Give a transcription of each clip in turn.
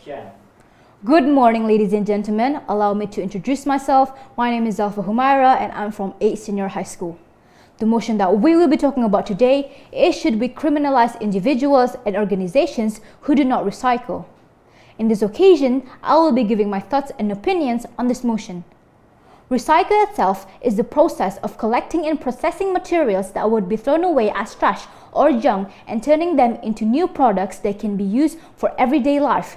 question. Good morning, ladies and gentlemen. Allow me to introduce myself. My name is Zalfa Humaira and I'm from 8 Senior High School. The motion that we will be talking about today is should we criminalize individuals and organizations who do not recycle. In this occasion, I will be giving my thoughts and opinions on this motion. Recycle itself is the process of collecting and processing materials that would be thrown away as trash or junk and turning them into new products that can be used for everyday life.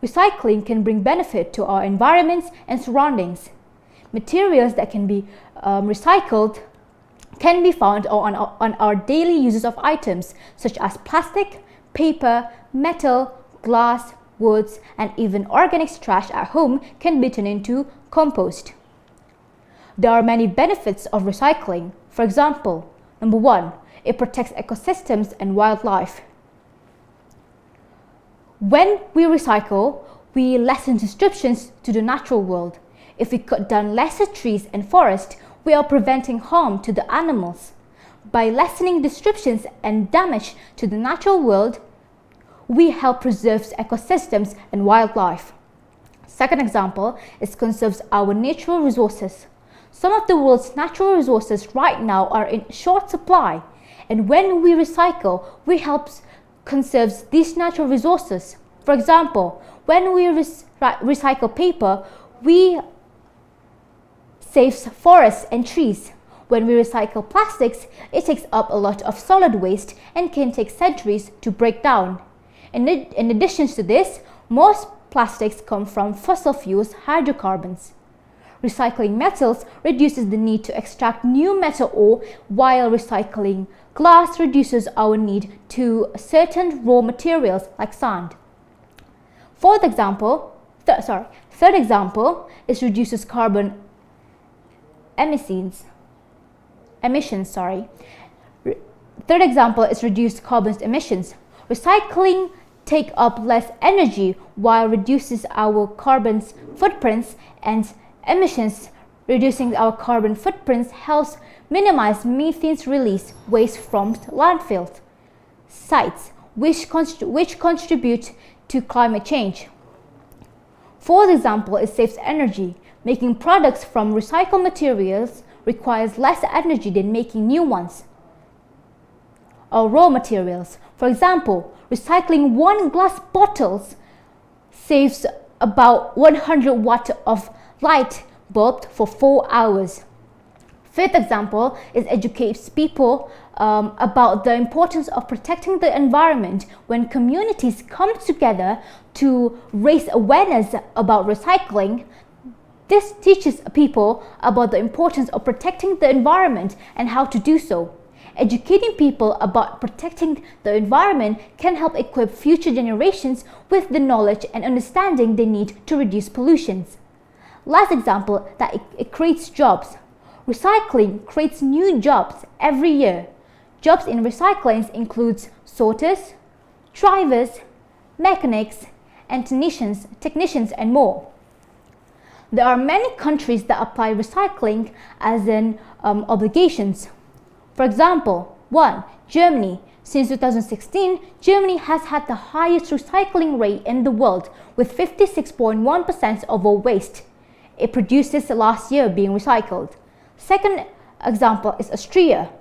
Recycling can bring benefit to our environments and surroundings. Materials that can be recycled can be found on our daily uses of items such as plastic, paper, metal, glass, woods, and even organic trash at home can be turned into compost. There are many benefits of recycling. For example, number 1, it protects ecosystems and wildlife. When we recycle, we lessen disruptions to the natural world. If we cut down lesser trees and forests, we are preventing harm to the animals. By lessening disruptions and damage to the natural world, we help preserve ecosystems and wildlife. Second example is conserves our natural resources. Some of the world's natural resources right now are in short supply, and when we recycle, we help conserve these natural resources. For example, when we recycle paper, we save forests and trees. When we recycle plastics, it takes up a lot of solid waste and can take centuries to break down. In addition to this, most plastics come from fossil fuels, hydrocarbons. Recycling metals reduces the need to extract new metal ore, while recycling glass reduces our need to certain raw materials like sand. Third example is reduces carbon emissions. Third example is reduced carbon emissions. Recycling take up less energy while reduces our carbon footprints and emissions. Reducing our carbon footprints helps minimize methane release waste from landfill sites, which contribute to climate change. Fourth example is saves energy. Making products from recycled materials requires less energy than making new ones or raw materials. For example, recycling 1 glass bottle saves about 100 watts of light bulb for 4 hours. Fifth example is educates people about the importance of protecting the environment. When communities come together to raise awareness about recycling, this teaches people about the importance of protecting the environment and how to do so. Educating people about protecting the environment can help equip future generations with the knowledge and understanding they need to reduce pollutions. Last example, that it creates jobs. Recycling creates new jobs every year. Jobs in recycling includes sorters, drivers, mechanics, and technicians and more. There are many countries that apply recycling as an obligations. For example, 1. Germany. Since 2016, Germany has had the highest recycling rate in the world with 56.1% of all waste it produces last year being recycled. Second example is Austria.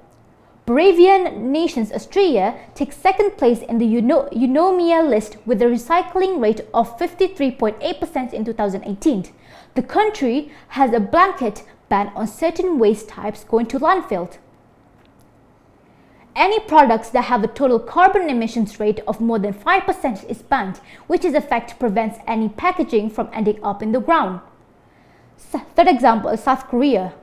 Bavarian nation's Austria takes second place in the UNOMIA list with a recycling rate of 53.8% in 2018. The country has a blanket ban on certain waste types going to landfill. Any products that have a total carbon emissions rate of more than 5% is banned, which in effect prevents any packaging from ending up in the ground. Third example is South Korea.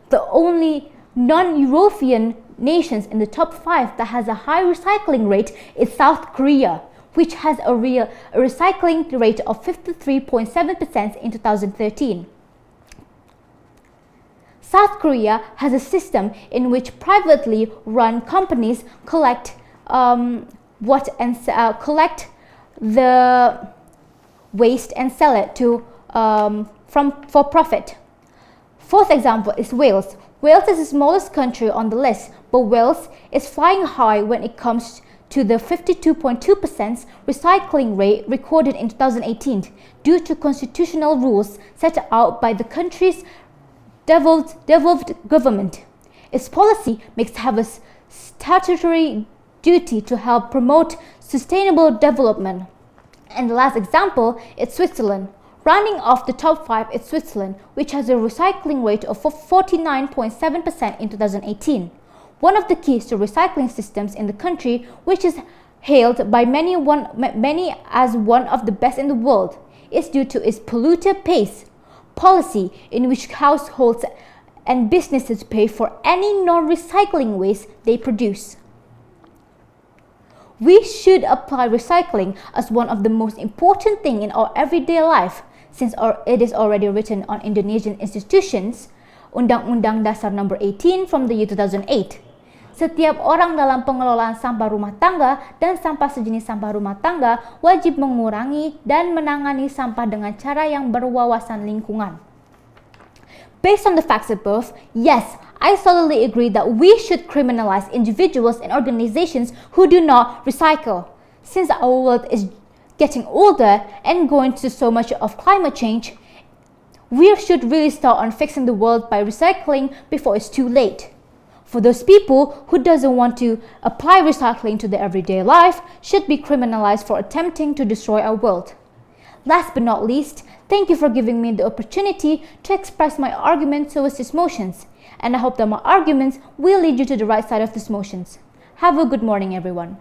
The only non-European nations in the top 5 that has a high recycling rate is South Korea, which has a recycling rate of 53.7% in 2013. South Korea has a system in which privately run companies collect the waste and sell it for profit. Fourth example is Wales. Wales is the smallest country on the list, but Wales is flying high when it comes to the 52.2% recycling rate recorded in 2018 due to constitutional rules set out by the country's devolved government. Its policy makes it have a statutory duty to help promote sustainable development. And the last example is Switzerland. Rounding off the top 5 is Switzerland, which has a recycling rate of 49.7% in 2018. One of the keys to recycling systems in the country, which is hailed by many as one of the best in the world, is due to its polluter pays policy, in which households and businesses pay for any non-recycling waste they produce. We should apply recycling as one of the most important things in our everyday life, since it is already written on Indonesian institutions, Undang-Undang Dasar Nomor 18 from the year 2008. Setiap orang dalam pengelolaan sampah rumah tangga dan sampah sejenis sampah rumah tangga wajib mengurangi dan menangani sampah dengan cara yang berwawasan lingkungan. Based on the facts above, yes, I solidly agree that we should criminalize individuals and organizations who do not recycle. Since our world is getting older and going through so much of climate change, we should really start on fixing the world by recycling before it's too late. For those people who doesn't want to apply recycling to their everyday life should be criminalized for attempting to destroy our world. Last but not least, thank you for giving me the opportunity to express my argument towards these motions, and I hope that my arguments will lead you to the right side of these motions. Have a good morning, everyone.